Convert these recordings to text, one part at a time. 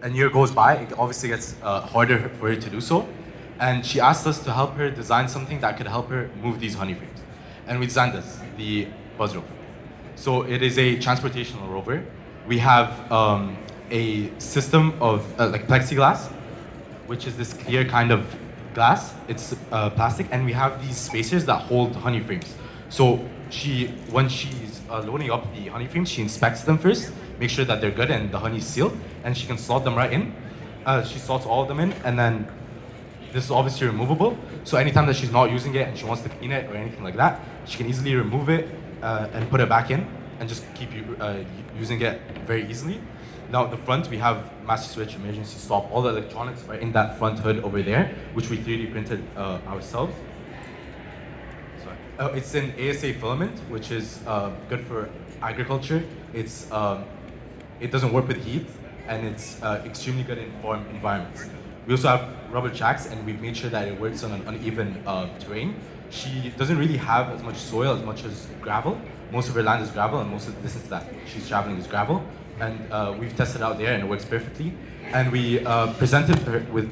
a year goes by, it obviously gets harder for her to do so. And she asked us to help her design something that could help her move these honey frames. And we designed this, the buzz rover. So it is a transportational rover. We have a system of like plexiglass, which is this clear kind of glass. It's plastic, and we have these spacers that hold honey frames. So when she's loading up the honey frames, she inspects them first, makes sure that they're good and the honey's sealed, and she can slot them right in. She slots all of them in, and then this is obviously removable. So anytime that she's not using it and she wants to clean it or anything like that, she can easily remove it and put it back in, and just keep using it very easily. Now, at the front, we have master switch, emergency stop, all the electronics are in that front hood over there, which we 3D printed ourselves. Sorry. It's in ASA filament, which is good for agriculture. It doesn't work with heat, and it's extremely good in farm environments. We also have rubber tracks, and we've made sure that it works on an uneven terrain. She doesn't really have as much soil as much as gravel. Most of her land is gravel, and most of the distance that she's traveling is gravel. And we've tested out there, and it works perfectly. And we presented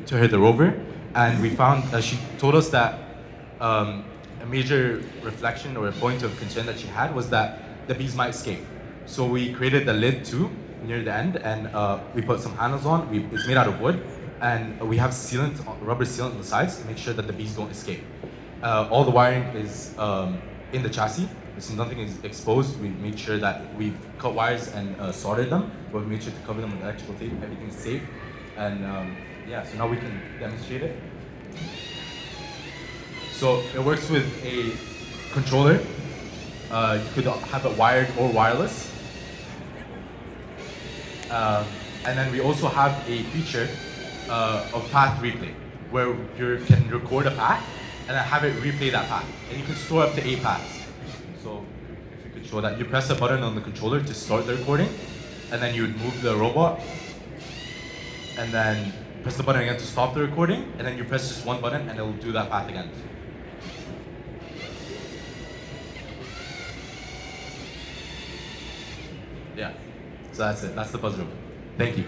to her the rover, and we found she told us that a major reflection or a point of concern that she had was that the bees might escape. So we created the lid too near the end, and we put some handles on. It's made out of wood, and we have sealant, rubber sealant on the sides to make sure that the bees don't escape. All the wiring is in the chassis. So nothing is exposed. We made sure that we've cut wires and soldered them, but we made sure to cover them with electrical tape. Everything's safe, and yeah. So now we can demonstrate it. So it works with a controller. You could have it wired or wireless. And then we also have a feature of path replay, where you can record a path and then have it replay that path. And you can store up to 8 paths. So if you could show that, you press a button on the controller to start the recording, and then you would move the robot, and then press the button again to stop the recording, and then you press just one button and it'll do that path again. Yeah, so that's it. That's the buzz rover. Thank you.